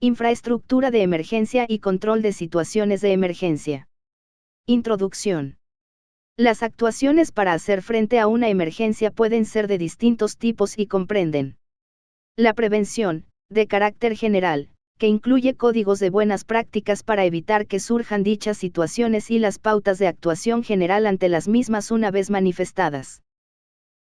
Infraestructura de emergencia y control de situaciones de emergencia. Introducción. Las actuaciones para hacer frente a una emergencia pueden ser de distintos tipos y comprenden la prevención, de carácter general, que incluye códigos de buenas prácticas para evitar que surjan dichas situaciones y las pautas de actuación general ante las mismas una vez manifestadas.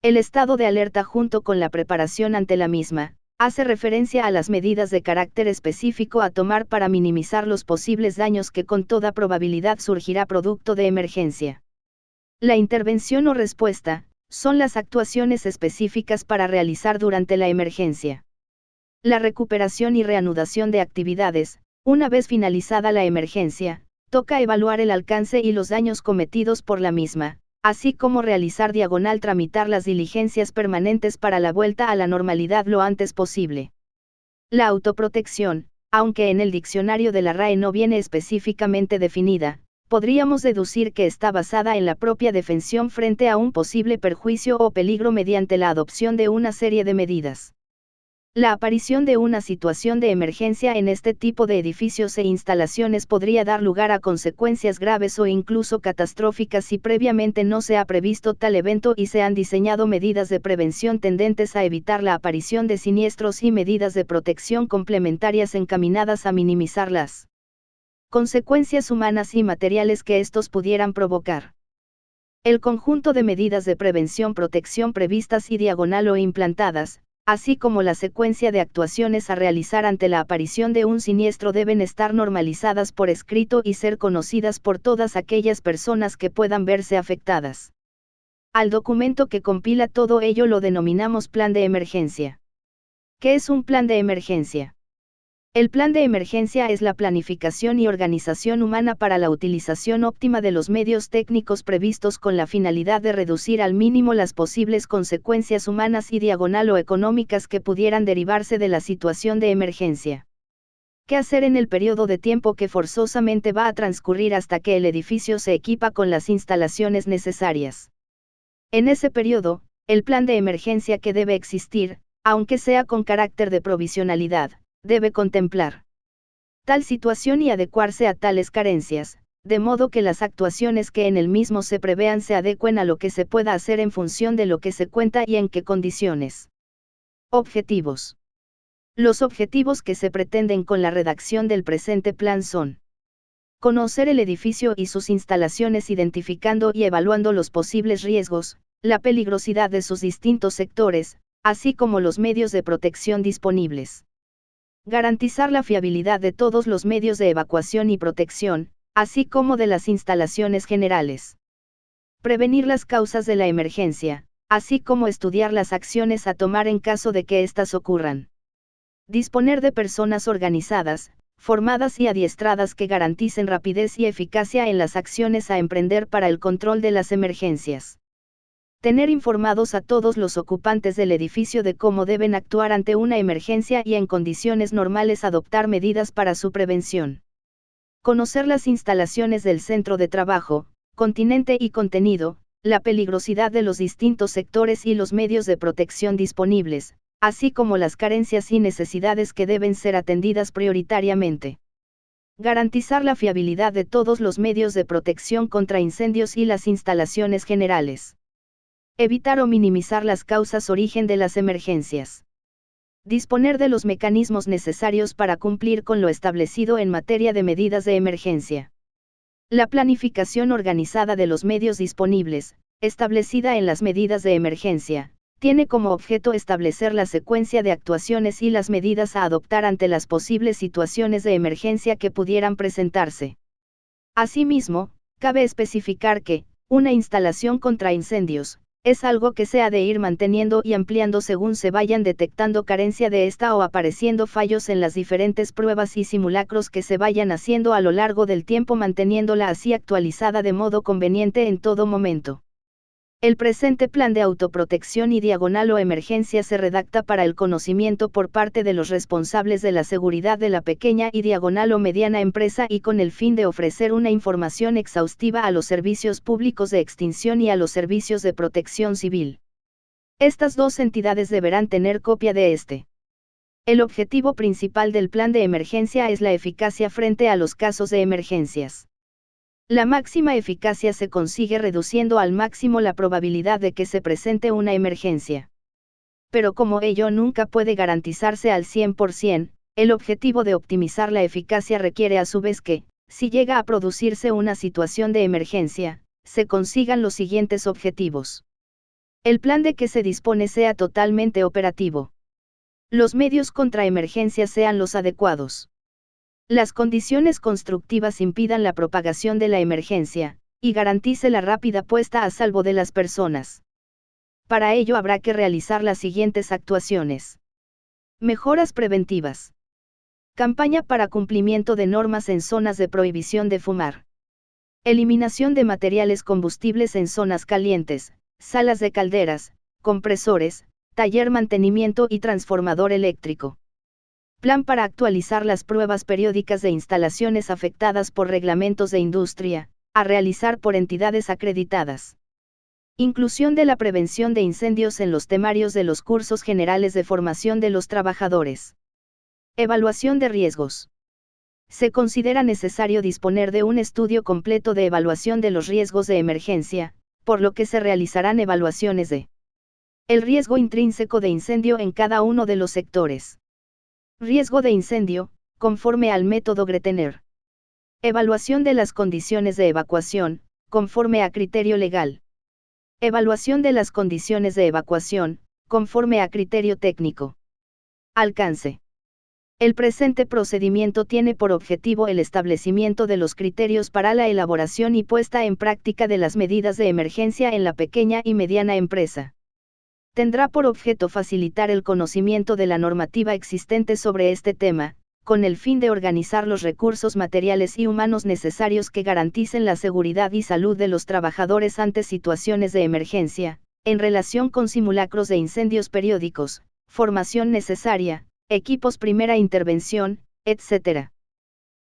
El estado de alerta junto con la preparación ante la misma, hace referencia a las medidas de carácter específico a tomar para minimizar los posibles daños que con toda probabilidad surgirá producto de emergencia. La intervención o respuesta, son las actuaciones específicas para realizar durante la emergencia. La recuperación y reanudación de actividades, una vez finalizada la emergencia, toca evaluar el alcance y los daños cometidos por la misma, así como realizar tramitar las diligencias permanentes para la vuelta a la normalidad lo antes posible. La autoprotección, aunque en el diccionario de la RAE no viene específicamente definida, podríamos deducir que está basada en la propia defensión frente a un posible perjuicio o peligro mediante la adopción de una serie de medidas. La aparición de una situación de emergencia en este tipo de edificios e instalaciones podría dar lugar a consecuencias graves o incluso catastróficas si previamente no se ha previsto tal evento y se han diseñado medidas de prevención tendentes a evitar la aparición de siniestros y medidas de protección complementarias encaminadas a minimizar las consecuencias humanas y materiales que estos pudieran provocar. El conjunto de medidas de protección previstas y o implantadas, así como la secuencia de actuaciones a realizar ante la aparición de un siniestro deben estar normalizadas por escrito y ser conocidas por todas aquellas personas que puedan verse afectadas. Al documento que compila todo ello lo denominamos plan de emergencia. ¿Qué es un plan de emergencia? El plan de emergencia es la planificación y organización humana para la utilización óptima de los medios técnicos previstos con la finalidad de reducir al mínimo las posibles consecuencias humanas y o económicas que pudieran derivarse de la situación de emergencia. ¿Qué hacer en el periodo de tiempo que forzosamente va a transcurrir hasta que el edificio se equipa con las instalaciones necesarias? En ese periodo, el plan de emergencia que debe existir, aunque sea con carácter de provisionalidad, debe contemplar tal situación y adecuarse a tales carencias, de modo que las actuaciones que en el mismo se prevean se adecuen a lo que se pueda hacer en función de lo que se cuenta y en qué condiciones. Objetivos. Los objetivos que se pretenden con la redacción del presente plan son: conocer el edificio y sus instalaciones identificando y evaluando los posibles riesgos, la peligrosidad de sus distintos sectores, así como los medios de protección disponibles. Garantizar la fiabilidad de todos los medios de evacuación y protección, así como de las instalaciones generales. Prevenir las causas de la emergencia, así como estudiar las acciones a tomar en caso de que éstas ocurran. Disponer de personas organizadas, formadas y adiestradas que garanticen rapidez y eficacia en las acciones a emprender para el control de las emergencias. Tener informados a todos los ocupantes del edificio de cómo deben actuar ante una emergencia y en condiciones normales adoptar medidas para su prevención. Conocer las instalaciones del centro de trabajo, continente y contenido, la peligrosidad de los distintos sectores y los medios de protección disponibles, así como las carencias y necesidades que deben ser atendidas prioritariamente. Garantizar la fiabilidad de todos los medios de protección contra incendios y las instalaciones generales. Evitar o minimizar las causas origen de las emergencias. Disponer de los mecanismos necesarios para cumplir con lo establecido en materia de medidas de emergencia. La planificación organizada de los medios disponibles, establecida en las medidas de emergencia, tiene como objeto establecer la secuencia de actuaciones y las medidas a adoptar ante las posibles situaciones de emergencia que pudieran presentarse. Asimismo, cabe especificar que, una instalación contra incendios, es algo que se ha de ir manteniendo y ampliando según se vayan detectando carencia de esta o apareciendo fallos en las diferentes pruebas y simulacros que se vayan haciendo a lo largo del tiempo, manteniéndola así actualizada de modo conveniente en todo momento. El presente plan de autoprotección y o emergencia se redacta para el conocimiento por parte de los responsables de la seguridad de la pequeña y o mediana empresa y con el fin de ofrecer una información exhaustiva a los servicios públicos de extinción y a los servicios de protección civil. Estas dos entidades deberán tener copia de este. El objetivo principal del plan de emergencia es la eficacia frente a los casos de emergencias. La máxima eficacia se consigue reduciendo al máximo la probabilidad de que se presente una emergencia. Pero como ello nunca puede garantizarse al 100%, el objetivo de optimizar la eficacia requiere a su vez que, si llega a producirse una situación de emergencia, se consigan los siguientes objetivos. El plan de que se dispone sea totalmente operativo. Los medios contra emergencias sean los adecuados. Las condiciones constructivas impidan la propagación de la emergencia, y garantice la rápida puesta a salvo de las personas. Para ello habrá que realizar las siguientes actuaciones. Mejoras preventivas. Campaña para cumplimiento de normas en zonas de prohibición de fumar. Eliminación de materiales combustibles en zonas calientes, salas de calderas, compresores, taller mantenimiento y transformador eléctrico. Plan para actualizar las pruebas periódicas de instalaciones afectadas por reglamentos de industria, a realizar por entidades acreditadas. Inclusión de la prevención de incendios en los temarios de los cursos generales de formación de los trabajadores. Evaluación de riesgos. Se considera necesario disponer de un estudio completo de evaluación de los riesgos de emergencia, por lo que se realizarán evaluaciones de el riesgo intrínseco de incendio en cada uno de los sectores. Riesgo de incendio, conforme al método Gretner. Evaluación de las condiciones de evacuación, conforme a criterio legal. Evaluación de las condiciones de evacuación, conforme a criterio técnico. Alcance. El presente procedimiento tiene por objetivo el establecimiento de los criterios para la elaboración y puesta en práctica de las medidas de emergencia en la pequeña y mediana empresa. Tendrá por objeto facilitar el conocimiento de la normativa existente sobre este tema, con el fin de organizar los recursos materiales y humanos necesarios que garanticen la seguridad y salud de los trabajadores ante situaciones de emergencia, en relación con simulacros de incendios periódicos, formación necesaria, equipos primera intervención, etc.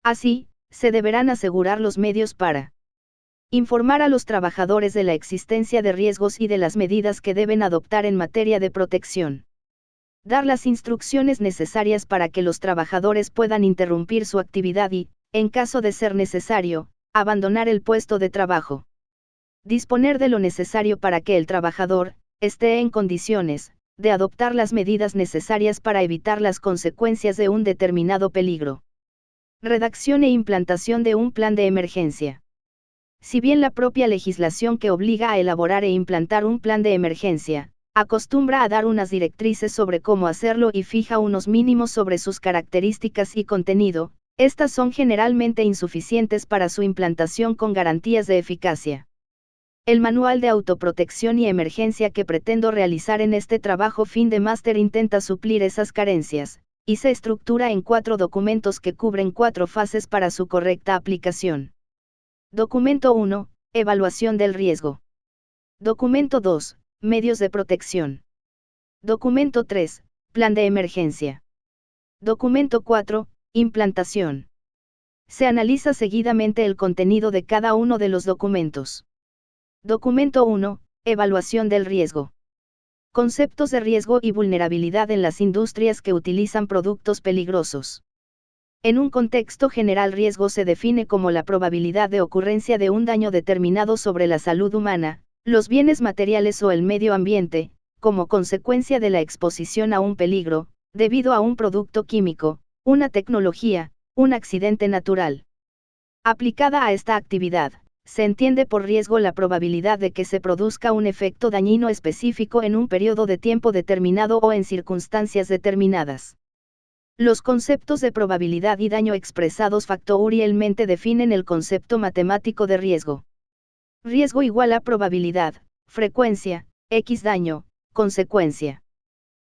Así, se deberán asegurar los medios para informar a los trabajadores de la existencia de riesgos y de las medidas que deben adoptar en materia de protección. Dar las instrucciones necesarias para que los trabajadores puedan interrumpir su actividad y, en caso de ser necesario, abandonar el puesto de trabajo. Disponer de lo necesario para que el trabajador esté en condiciones de adoptar las medidas necesarias para evitar las consecuencias de un determinado peligro. Redacción e implantación de un plan de emergencia. Si bien la propia legislación que obliga a elaborar e implantar un plan de emergencia, acostumbra a dar unas directrices sobre cómo hacerlo y fija unos mínimos sobre sus características y contenido, estas son generalmente insuficientes para su implantación con garantías de eficacia. El manual de autoprotección y emergencia que pretendo realizar en este trabajo fin de máster intenta suplir esas carencias, y se estructura en 4 documentos que cubren 4 fases para su correcta aplicación. Documento 1, Evaluación del riesgo. Documento 2, Medios de protección. Documento 3, Plan de emergencia. Documento 4, Implantación. Se analiza seguidamente el contenido de cada uno de los documentos. Documento 1, Evaluación del riesgo. Conceptos de riesgo y vulnerabilidad en las industrias que utilizan productos peligrosos. En un contexto general, riesgo se define como la probabilidad de ocurrencia de un daño determinado sobre la salud humana, los bienes materiales o el medio ambiente, como consecuencia de la exposición a un peligro, debido a un producto químico, una tecnología, un accidente natural. Aplicada a esta actividad, se entiende por riesgo la probabilidad de que se produzca un efecto dañino específico en un periodo de tiempo determinado o en circunstancias determinadas. Los conceptos de probabilidad y daño expresados factorialmente definen el concepto matemático de riesgo. Riesgo igual a probabilidad, frecuencia, X daño, consecuencia.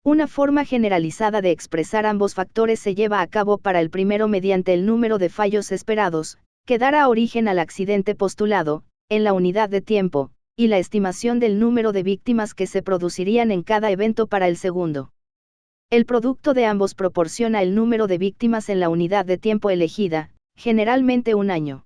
Una forma generalizada de expresar ambos factores se lleva a cabo para el primero mediante el número de fallos esperados, que dará origen al accidente postulado, en la unidad de tiempo, y la estimación del número de víctimas que se producirían en cada evento para el segundo. El producto de ambos proporciona el número de víctimas en la unidad de tiempo elegida, generalmente un año.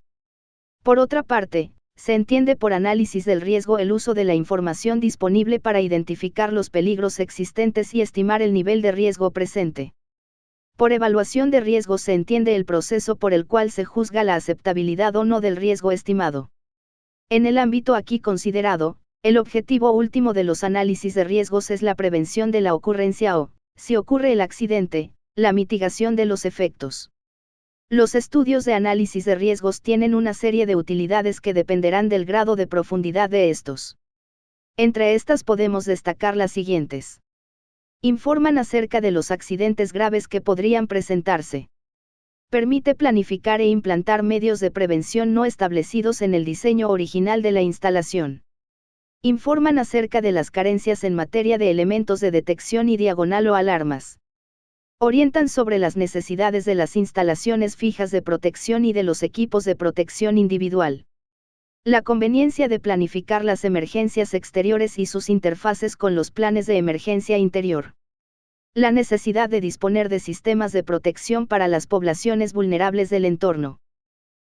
Por otra parte, se entiende por análisis del riesgo el uso de la información disponible para identificar los peligros existentes y estimar el nivel de riesgo presente. Por evaluación de riesgos se entiende el proceso por el cual se juzga la aceptabilidad o no del riesgo estimado. En el ámbito aquí considerado, el objetivo último de los análisis de riesgos es la prevención de la ocurrencia o, si ocurre el accidente, la mitigación de los efectos. Los estudios de análisis de riesgos tienen una serie de utilidades que dependerán del grado de profundidad de estos. Entre estas podemos destacar las siguientes. Informan acerca de los accidentes graves que podrían presentarse. Permite planificar e implantar medios de prevención no establecidos en el diseño original de la instalación. Informan acerca de las carencias en materia de elementos de detección y diagonal o alarmas. Orientan sobre las necesidades de las instalaciones fijas de protección y de los equipos de protección individual. La conveniencia de planificar las emergencias exteriores y sus interfaces con los planes de emergencia interior. La necesidad de disponer de sistemas de protección para las poblaciones vulnerables del entorno.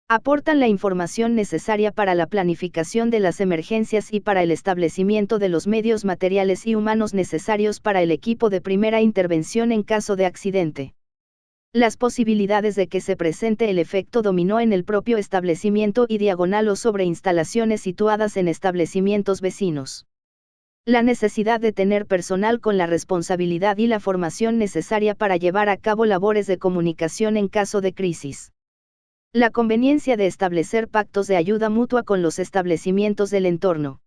Aportan la información necesaria para la planificación de las emergencias y para el establecimiento de los medios materiales y humanos necesarios para el equipo de primera intervención en caso de accidente. Las posibilidades de que se presente el efecto dominó en el propio establecimiento y diagonal o sobre instalaciones situadas en establecimientos vecinos. La necesidad de tener personal con la responsabilidad y la formación necesaria para llevar a cabo labores de comunicación en caso de crisis. La conveniencia de establecer pactos de ayuda mutua con los establecimientos del entorno.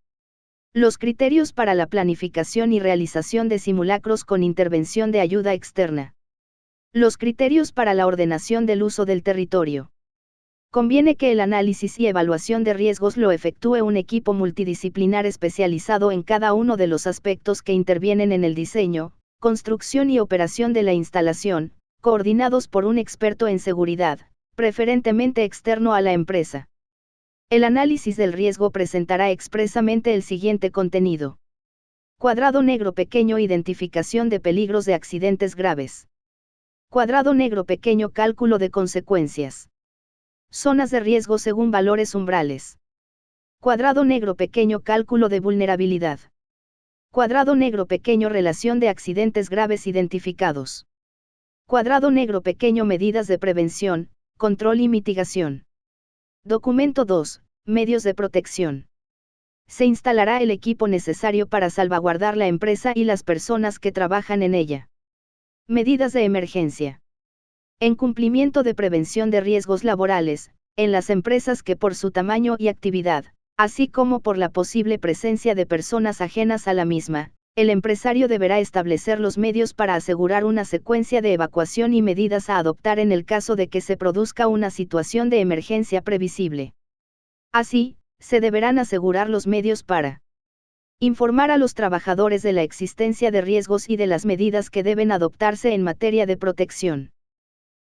Los criterios para la planificación y realización de simulacros con intervención de ayuda externa. Los criterios para la ordenación del uso del territorio. Conviene que el análisis y evaluación de riesgos lo efectúe un equipo multidisciplinar especializado en cada uno de los aspectos que intervienen en el diseño, construcción y operación de la instalación, coordinados por un experto en seguridad, preferentemente externo a la empresa. El análisis del riesgo presentará expresamente el siguiente contenido. Cuadrado negro pequeño: identificación de peligros de accidentes graves. Cuadrado negro pequeño: cálculo de consecuencias. Zonas de riesgo según valores umbrales. Cuadrado negro pequeño: cálculo de vulnerabilidad. Cuadrado negro pequeño: relación de accidentes graves identificados. Cuadrado negro pequeño: medidas de prevención, control y mitigación. Documento 2. Medios de protección. Se instalará el equipo necesario para salvaguardar la empresa y las personas que trabajan en ella. Medidas de emergencia. En cumplimiento de prevención de riesgos laborales, en las empresas que por su tamaño y actividad, así como por la posible presencia de personas ajenas a la misma, el empresario deberá establecer los medios para asegurar una secuencia de evacuación y medidas a adoptar en el caso de que se produzca una situación de emergencia previsible. Así, se deberán asegurar los medios para informar a los trabajadores de la existencia de riesgos y de las medidas que deben adoptarse en materia de protección.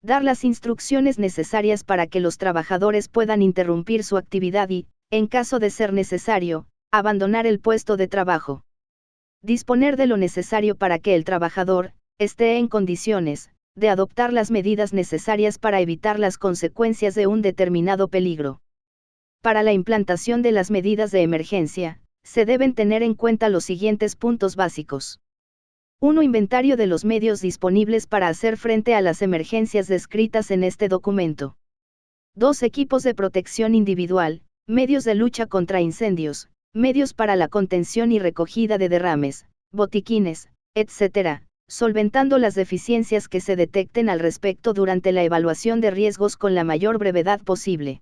Dar las instrucciones necesarias para que los trabajadores puedan interrumpir su actividad y, en caso de ser necesario, abandonar el puesto de trabajo. Disponer de lo necesario para que el trabajador esté en condiciones de adoptar las medidas necesarias para evitar las consecuencias de un determinado peligro. Para la implantación de las medidas de emergencia, se deben tener en cuenta los siguientes puntos básicos. 1. Inventario de los medios disponibles para hacer frente a las emergencias descritas en este documento. 2. Equipos de protección individual, medios de lucha contra incendios, medios para la contención y recogida de derrames, botiquines, etc., solventando las deficiencias que se detecten al respecto durante la evaluación de riesgos con la mayor brevedad posible.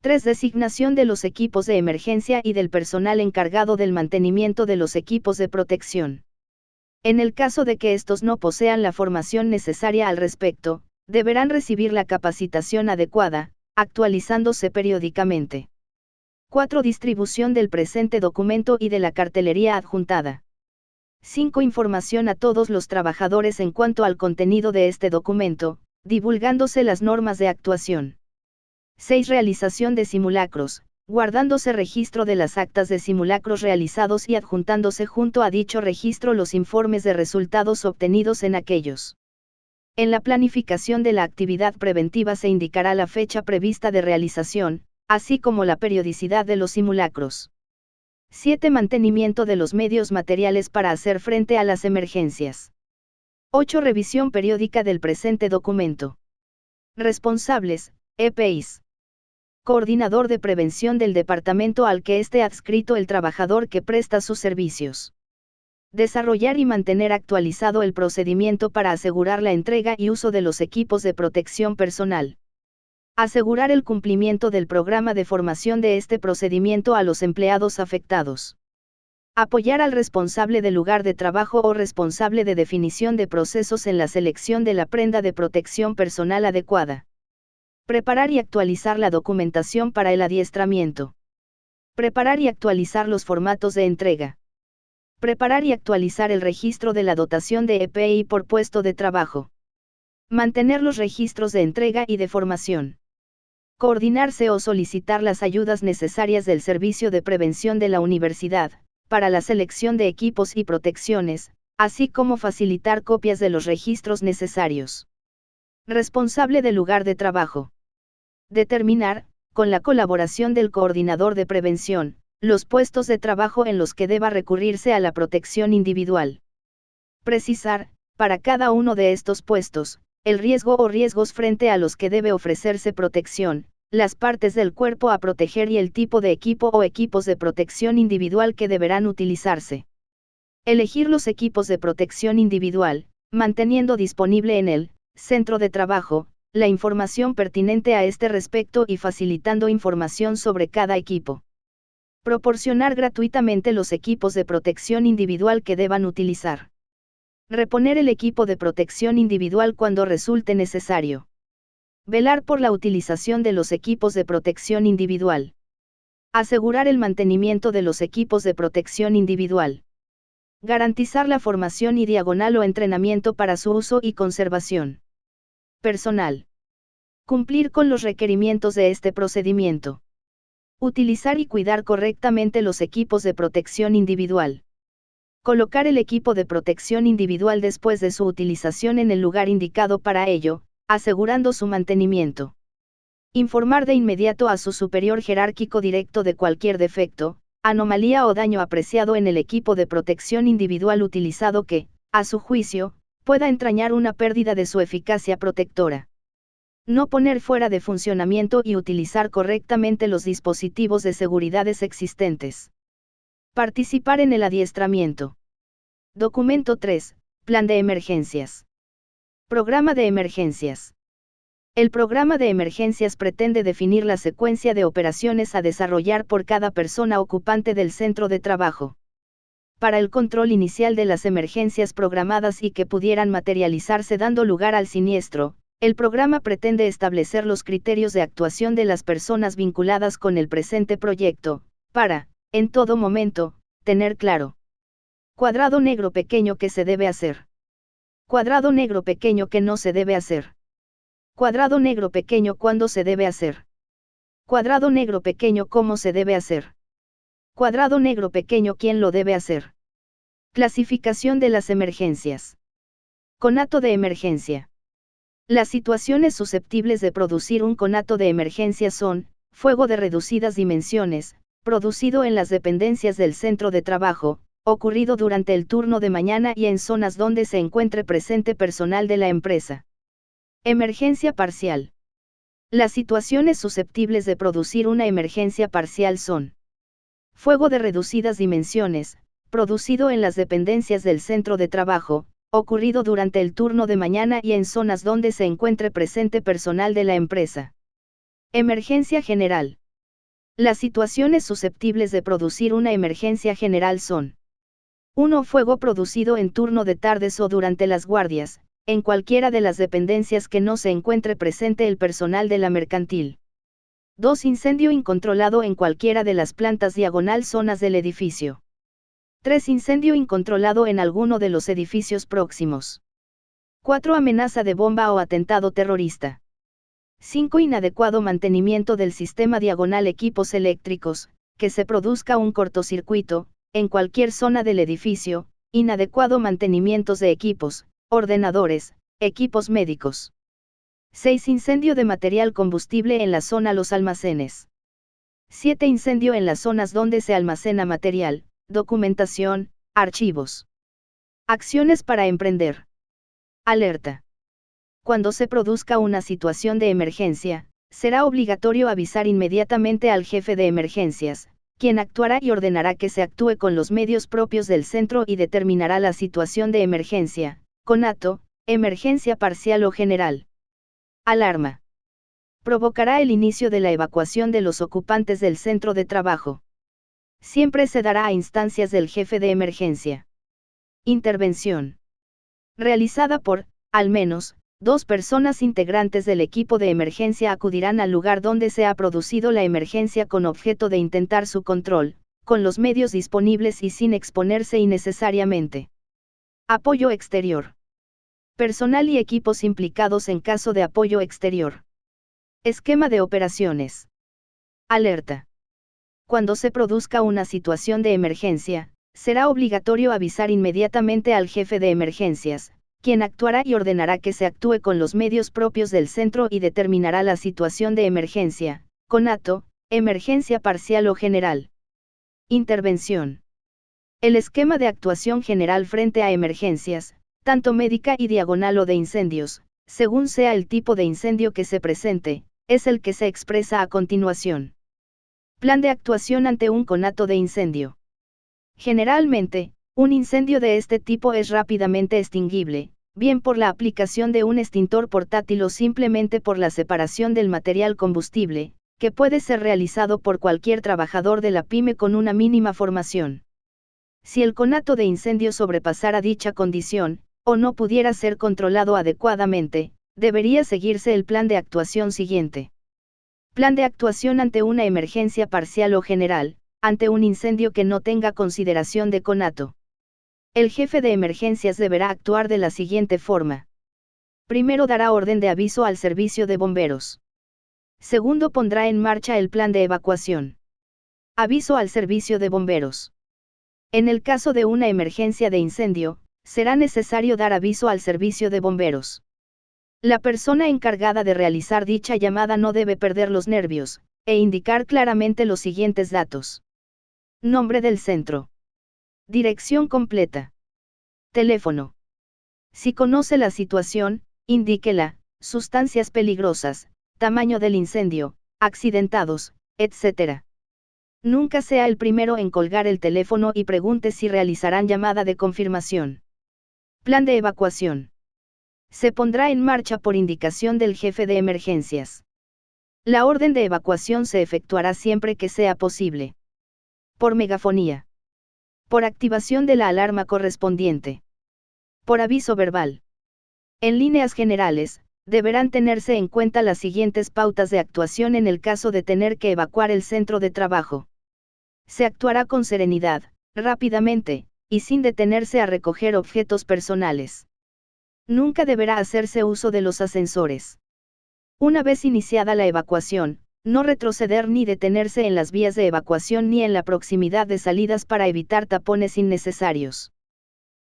3. Designación de los equipos de emergencia y del personal encargado del mantenimiento de los equipos de protección. En el caso de que estos no posean la formación necesaria al respecto, deberán recibir la capacitación adecuada, actualizándose periódicamente. 4. Distribución del presente documento y de la cartelería adjuntada. 5. Información a todos los trabajadores en cuanto al contenido de este documento, divulgándose las normas de actuación. 6. Realización de simulacros, guardándose registro de las actas de simulacros realizados y adjuntándose junto a dicho registro los informes de resultados obtenidos en aquellos. En la planificación de la actividad preventiva se indicará la fecha prevista de realización, así como la periodicidad de los simulacros. 7. Mantenimiento de los medios materiales para hacer frente a las emergencias. 8. Revisión periódica del presente documento. Responsables, EPIs. Coordinador de prevención del departamento al que esté adscrito el trabajador que presta sus servicios. Desarrollar y mantener actualizado el procedimiento para asegurar la entrega y uso de los equipos de protección personal. Asegurar el cumplimiento del programa de formación de este procedimiento a los empleados afectados. Apoyar al responsable del lugar de trabajo o responsable de definición de procesos en la selección de la prenda de protección personal adecuada. Preparar y actualizar la documentación para el adiestramiento. Preparar y actualizar los formatos de entrega. Preparar y actualizar el registro de la dotación de EPI por puesto de trabajo. Mantener los registros de entrega y de formación. Coordinarse o solicitar las ayudas necesarias del Servicio de Prevención de la Universidad, para la selección de equipos y protecciones, así como facilitar copias de los registros necesarios. Responsable del lugar de trabajo. Determinar, con la colaboración del coordinador de prevención, los puestos de trabajo en los que deba recurrirse a la protección individual. Precisar, para cada uno de estos puestos, el riesgo o riesgos frente a los que debe ofrecerse protección, las partes del cuerpo a proteger y el tipo de equipo o equipos de protección individual que deberán utilizarse. Elegir los equipos de protección individual, manteniendo disponible en el centro de trabajo la información pertinente a este respecto y facilitando información sobre cada equipo. Proporcionar gratuitamente los equipos de protección individual que deban utilizar. Reponer el equipo de protección individual cuando resulte necesario. Velar por la utilización de los equipos de protección individual. Asegurar el mantenimiento de los equipos de protección individual. Garantizar la formación y diagonal o entrenamiento para su uso y conservación. Personal. Cumplir con los requerimientos de este procedimiento. Utilizar y cuidar correctamente los equipos de protección individual. Colocar el equipo de protección individual después de su utilización en el lugar indicado para ello, asegurando su mantenimiento. Informar de inmediato a su superior jerárquico directo de cualquier defecto, anomalía o daño apreciado en el equipo de protección individual utilizado que, a su juicio, pueda entrañar una pérdida de su eficacia protectora. No poner fuera de funcionamiento y utilizar correctamente los dispositivos de seguridad existentes. Participar en el adiestramiento. Documento 3. Plan de emergencias. Programa de emergencias. El programa de emergencias pretende definir la secuencia de operaciones a desarrollar por cada persona ocupante del centro de trabajo. Para el control inicial de las emergencias programadas y que pudieran materializarse dando lugar al siniestro, el programa pretende establecer los criterios de actuación de las personas vinculadas con el presente proyecto, para, en todo momento, tener claro. Cuadrado negro pequeño que se debe hacer. Cuadrado negro pequeño que no se debe hacer. Cuadrado negro pequeño cuándo se debe hacer. Cuadrado negro pequeño cómo se debe hacer. Cuadrado negro pequeño quién lo debe hacer. Clasificación de las emergencias. Conato de emergencia. Las situaciones susceptibles de producir un conato de emergencia son: fuego de reducidas dimensiones, producido en las dependencias del centro de trabajo, ocurrido durante el turno de mañana y en zonas donde se encuentre presente personal de la empresa. Emergencia parcial. Las situaciones susceptibles de producir una emergencia parcial son: fuego de reducidas dimensiones, producido en las dependencias del centro de trabajo, ocurrido durante el turno de mañana y en zonas donde se encuentre presente personal de la empresa. Emergencia general. Las situaciones susceptibles de producir una emergencia general son: 1. Fuego producido en turno de tardes o durante las guardias, en cualquiera de las dependencias que no se encuentre presente el personal de la mercantil. 2. Incendio incontrolado en cualquiera de las plantas diagonal zonas del edificio. 3. Incendio incontrolado en alguno de los edificios próximos. 4. Amenaza de bomba o atentado terrorista. 5. Inadecuado mantenimiento del sistema diagonal equipos eléctricos, que se produzca un cortocircuito, en cualquier zona del edificio, inadecuado mantenimientos de equipos, ordenadores, equipos médicos. 6. Incendio de material combustible en la zona los almacenes. 7. Incendio en las zonas donde se almacena material, documentación, archivos. Acciones para emprender. Alerta. Cuando se produzca una situación de emergencia, será obligatorio avisar inmediatamente al jefe de emergencias, quien actuará y ordenará que se actúe con los medios propios del centro y determinará la situación de emergencia, conato, emergencia parcial o general. Alarma. Provocará el inicio de la evacuación de los ocupantes del centro de trabajo. Siempre se dará a instancias del jefe de emergencia. Intervención. Realizada por, al menos, 2 personas integrantes del equipo de emergencia acudirán al lugar donde se ha producido la emergencia con objeto de intentar su control, con los medios disponibles y sin exponerse innecesariamente. Apoyo exterior. Personal y equipos implicados en caso de apoyo exterior. Esquema de operaciones. Alerta. Cuando se produzca una situación de emergencia, será obligatorio avisar inmediatamente al jefe de emergencias, quien actuará y ordenará que se actúe con los medios propios del centro y determinará la situación de emergencia, conato, emergencia parcial o general. Intervención. El esquema de actuación general frente a emergencias, tanto médica y diagonal o de incendios, según sea el tipo de incendio que se presente, es el que se expresa a continuación. Plan de actuación ante un conato de incendio. Generalmente, un incendio de este tipo es rápidamente extinguible, bien por la aplicación de un extintor portátil o simplemente por la separación del material combustible, que puede ser realizado por cualquier trabajador de la pyme con una mínima formación. Si el conato de incendio sobrepasara dicha condición, o no pudiera ser controlado adecuadamente, debería seguirse el plan de actuación siguiente. Plan de actuación ante una emergencia parcial o general, ante un incendio que no tenga consideración de conato. El jefe de emergencias deberá actuar de la siguiente forma. Primero dará orden de aviso al servicio de bomberos. Segundo pondrá en marcha el plan de evacuación. Aviso al servicio de bomberos. En el caso de una emergencia de incendio, será necesario dar aviso al servicio de bomberos. La persona encargada de realizar dicha llamada no debe perder los nervios, e indicar claramente los siguientes datos. Nombre del centro. Dirección completa. Teléfono. Si conoce la situación, indíquela, sustancias peligrosas, tamaño del incendio, accidentados, etc. Nunca sea el primero en colgar el teléfono y pregunte si realizarán llamada de confirmación. Plan de evacuación. Se pondrá en marcha por indicación del jefe de emergencias. La orden de evacuación se efectuará siempre que sea posible. Por megafonía. Por activación de la alarma correspondiente. Por aviso verbal. En líneas generales, deberán tenerse en cuenta las siguientes pautas de actuación en el caso de tener que evacuar el centro de trabajo. Se actuará con serenidad, rápidamente, y sin detenerse a recoger objetos personales. Nunca deberá hacerse uso de los ascensores. Una vez iniciada la evacuación, no retroceder ni detenerse en las vías de evacuación ni en la proximidad de salidas para evitar tapones innecesarios.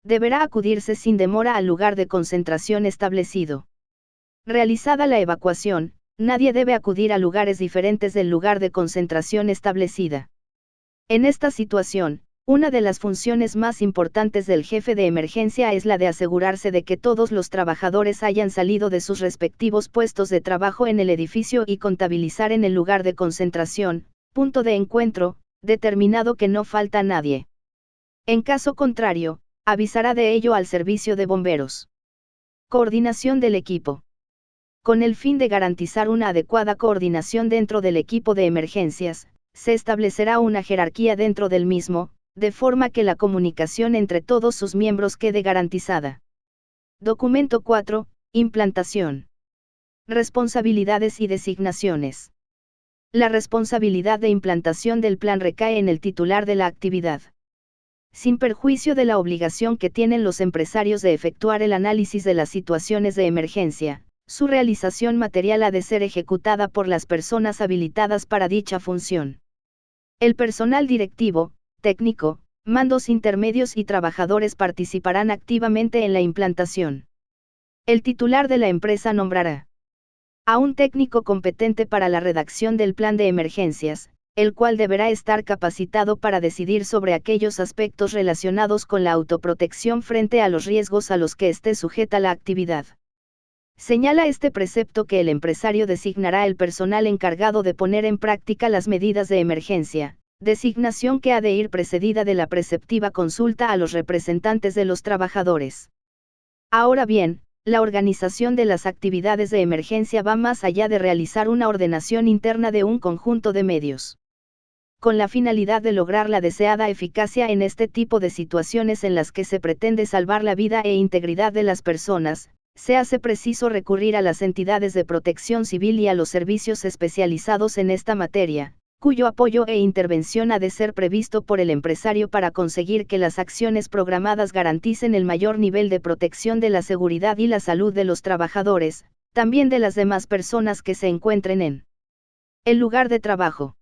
Deberá acudirse sin demora al lugar de concentración establecido. Realizada la evacuación, nadie debe acudir a lugares diferentes del lugar de concentración establecida. En esta situación, una de las funciones más importantes del jefe de emergencia es la de asegurarse de que todos los trabajadores hayan salido de sus respectivos puestos de trabajo en el edificio y contabilizar en el lugar de concentración, punto de encuentro, determinado que no falta nadie. En caso contrario, avisará de ello al servicio de bomberos. Coordinación del equipo. Con el fin de garantizar una adecuada coordinación dentro del equipo de emergencias, se establecerá una jerarquía dentro del mismo, de forma que la comunicación entre todos sus miembros quede garantizada. Documento 4, Implantación. Responsabilidades y designaciones. La responsabilidad de implantación del plan recae en el titular de la actividad. Sin perjuicio de la obligación que tienen los empresarios de efectuar el análisis de las situaciones de emergencia, su realización material ha de ser ejecutada por las personas habilitadas para dicha función. El personal directivo, técnico, mandos intermedios y trabajadores participarán activamente en la implantación. El titular de la empresa nombrará a un técnico competente para la redacción del plan de emergencias, el cual deberá estar capacitado para decidir sobre aquellos aspectos relacionados con la autoprotección frente a los riesgos a los que esté sujeta la actividad. Señala este precepto que el empresario designará el personal encargado de poner en práctica las medidas de emergencia, designación que ha de ir precedida de la preceptiva consulta a los representantes de los trabajadores. Ahora bien, la organización de las actividades de emergencia va más allá de realizar una ordenación interna de un conjunto de medios. Con la finalidad de lograr la deseada eficacia en este tipo de situaciones en las que se pretende salvar la vida e integridad de las personas, se hace preciso recurrir a las entidades de protección civil y a los servicios especializados en esta materia, cuyo apoyo e intervención ha de ser previsto por el empresario para conseguir que las acciones programadas garanticen el mayor nivel de protección de la seguridad y la salud de los trabajadores, también de las demás personas que se encuentren en el lugar de trabajo.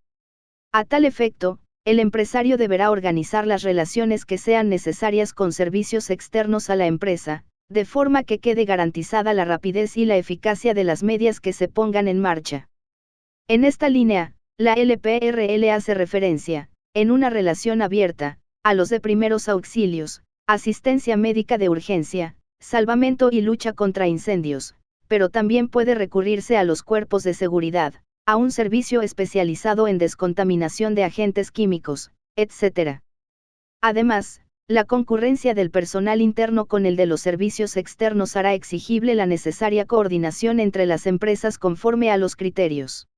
A tal efecto, el empresario deberá organizar las relaciones que sean necesarias con servicios externos a la empresa, de forma que quede garantizada la rapidez y la eficacia de las medidas que se pongan en marcha. En esta línea, la LPRL hace referencia, en una relación abierta, a los de primeros auxilios, asistencia médica de urgencia, salvamento y lucha contra incendios, pero también puede recurrirse a los cuerpos de seguridad, a un servicio especializado en descontaminación de agentes químicos, etc. Además, la concurrencia del personal interno con el de los servicios externos hará exigible la necesaria coordinación entre las empresas conforme a los criterios.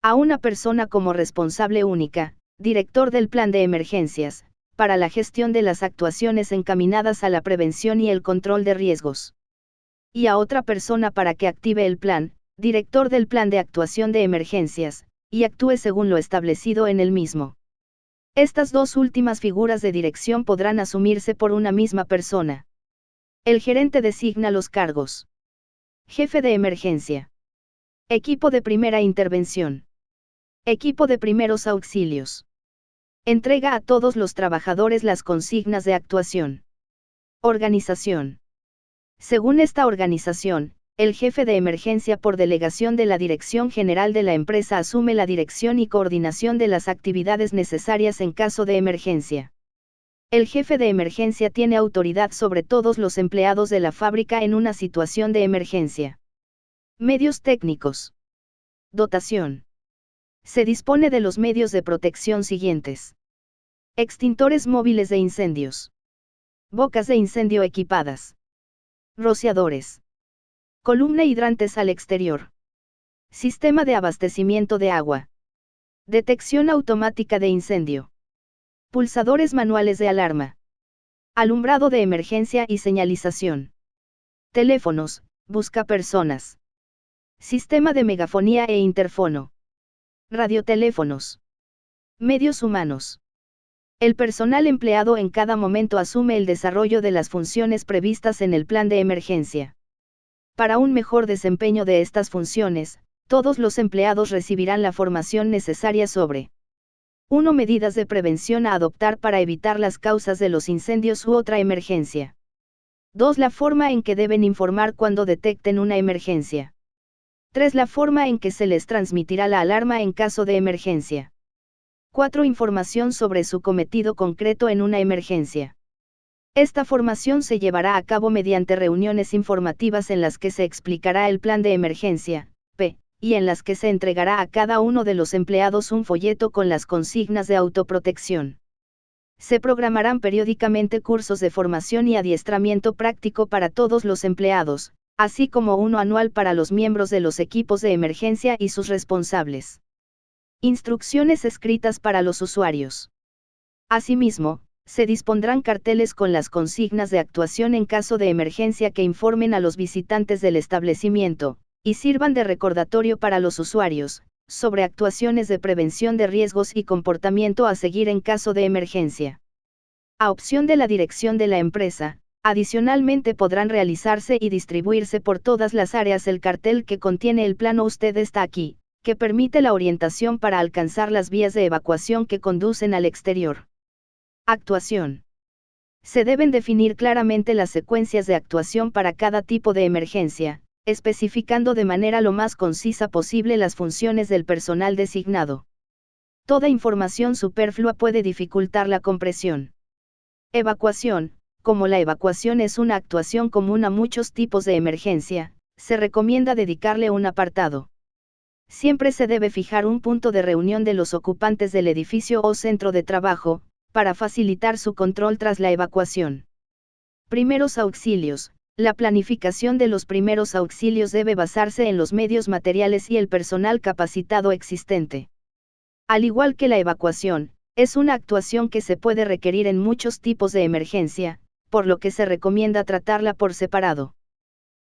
A una persona como responsable única, director del plan de emergencias, para la gestión de las actuaciones encaminadas a la prevención y el control de riesgos. Y a otra persona para que active el plan, director del plan de actuación de emergencias, y actúe según lo establecido en el mismo. Estas dos últimas figuras de dirección podrán asumirse por una misma persona. El gerente designa los cargos. Jefe de emergencia. Equipo de primera intervención. Equipo de primeros auxilios. Entrega a todos los trabajadores las consignas de actuación. Organización. Según esta organización, el jefe de emergencia por delegación de la Dirección General de la empresa asume la dirección y coordinación de las actividades necesarias en caso de emergencia. El jefe de emergencia tiene autoridad sobre todos los empleados de la fábrica en una situación de emergencia. Medios técnicos. Dotación. Se dispone de los medios de protección siguientes. Extintores móviles de incendios. Bocas de incendio equipadas. Rociadores. Columna hidrantes al exterior. Sistema de abastecimiento de agua. Detección automática de incendio. Pulsadores manuales de alarma. Alumbrado de emergencia y señalización. Teléfonos, buscapersonas. Sistema de megafonía e interfono. Radioteléfonos. Medios humanos. El personal empleado en cada momento asume el desarrollo de las funciones previstas en el plan de emergencia. Para un mejor desempeño de estas funciones, todos los empleados recibirán la formación necesaria sobre 1. Medidas de prevención a adoptar para evitar las causas de los incendios u otra emergencia. 2. La forma en que deben informar cuando detecten una emergencia. 3. La forma en que se les transmitirá la alarma en caso de emergencia. 4. Información sobre su cometido concreto en una emergencia. Esta formación se llevará a cabo mediante reuniones informativas en las que se explicará el plan de emergencia, y en las que se entregará a cada uno de los empleados un folleto con las consignas de autoprotección. Se programarán periódicamente cursos de formación y adiestramiento práctico para todos los empleados, así como uno anual para los miembros de los equipos de emergencia y sus responsables. Instrucciones escritas para los usuarios. Asimismo, se dispondrán carteles con las consignas de actuación en caso de emergencia que informen a los visitantes del establecimiento, y sirvan de recordatorio para los usuarios, sobre actuaciones de prevención de riesgos y comportamiento a seguir en caso de emergencia. A opción de la dirección de la empresa, adicionalmente podrán realizarse y distribuirse por todas las áreas el cartel que contiene el plano Usted está aquí, que permite la orientación para alcanzar las vías de evacuación que conducen al exterior. Actuación. Se deben definir claramente las secuencias de actuación para cada tipo de emergencia, especificando de manera lo más concisa posible las funciones del personal designado. Toda información superflua puede dificultar la comprensión. Evacuación. Como la evacuación es una actuación común a muchos tipos de emergencia, se recomienda dedicarle un apartado. Siempre se debe fijar un punto de reunión de los ocupantes del edificio o centro de trabajo, para facilitar su control tras la evacuación. Primeros auxilios. La planificación de los primeros auxilios debe basarse en los medios materiales y el personal capacitado existente. Al igual que la evacuación, es una actuación que se puede requerir en muchos tipos de emergencia, por lo que se recomienda tratarla por separado.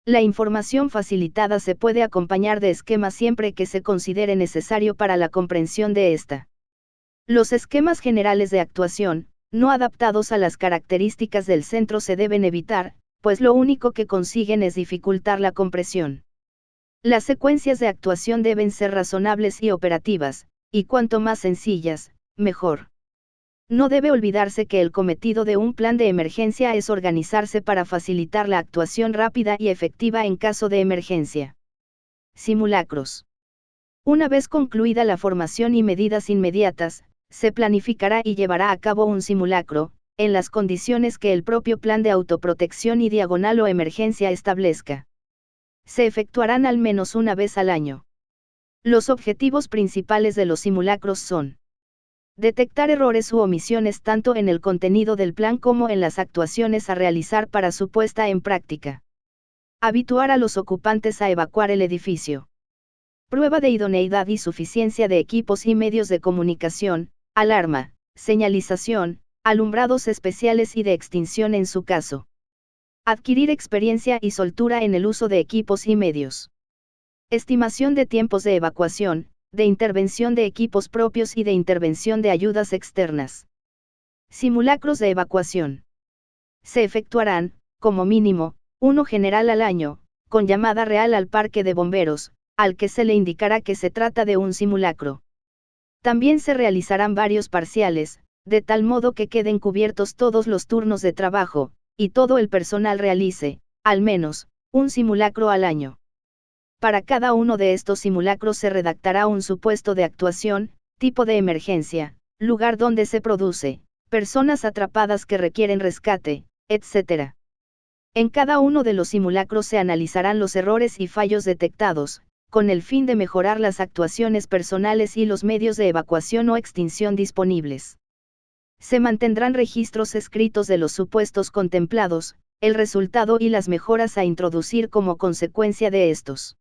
La información facilitada se puede acompañar de esquemas siempre que se considere necesario para la comprensión de esta. Los esquemas generales de actuación, no adaptados a las características del centro se deben evitar, pues lo único que consiguen es dificultar la comprensión. Las secuencias de actuación deben ser razonables y operativas, y cuanto más sencillas, mejor. No debe olvidarse que el cometido de un plan de emergencia es organizarse para facilitar la actuación rápida y efectiva en caso de emergencia. Simulacros. Una vez concluida la formación y medidas inmediatas, se planificará y llevará a cabo un simulacro, en las condiciones que el propio plan de autoprotección y diagonal o emergencia establezca. Se efectuarán al menos una vez al año. Los objetivos principales de los simulacros son: detectar errores u omisiones tanto en el contenido del plan como en las actuaciones a realizar para su puesta en práctica. Habituar a los ocupantes a evacuar el edificio. Prueba de idoneidad y suficiencia de equipos y medios de comunicación, alarma, señalización, alumbrados especiales y de extinción en su caso. Adquirir experiencia y soltura en el uso de equipos y medios. Estimación de tiempos de evacuación, de intervención de equipos propios y de intervención de ayudas externas. Simulacros de evacuación. Se efectuarán, como mínimo, uno general al año, con llamada real al parque de bomberos, al que se le indicará que se trata de un simulacro. También se realizarán varios parciales, de tal modo que queden cubiertos todos los turnos de trabajo, y todo el personal realice, al menos, un simulacro al año. Para cada uno de estos simulacros se redactará un supuesto de actuación, tipo de emergencia, lugar donde se produce, personas atrapadas que requieren rescate, etc. En cada uno de los simulacros se analizarán los errores y fallos detectados, con el fin de mejorar las actuaciones personales y los medios de evacuación o extinción disponibles. Se mantendrán registros escritos de los supuestos contemplados, el resultado y las mejoras a introducir como consecuencia de estos.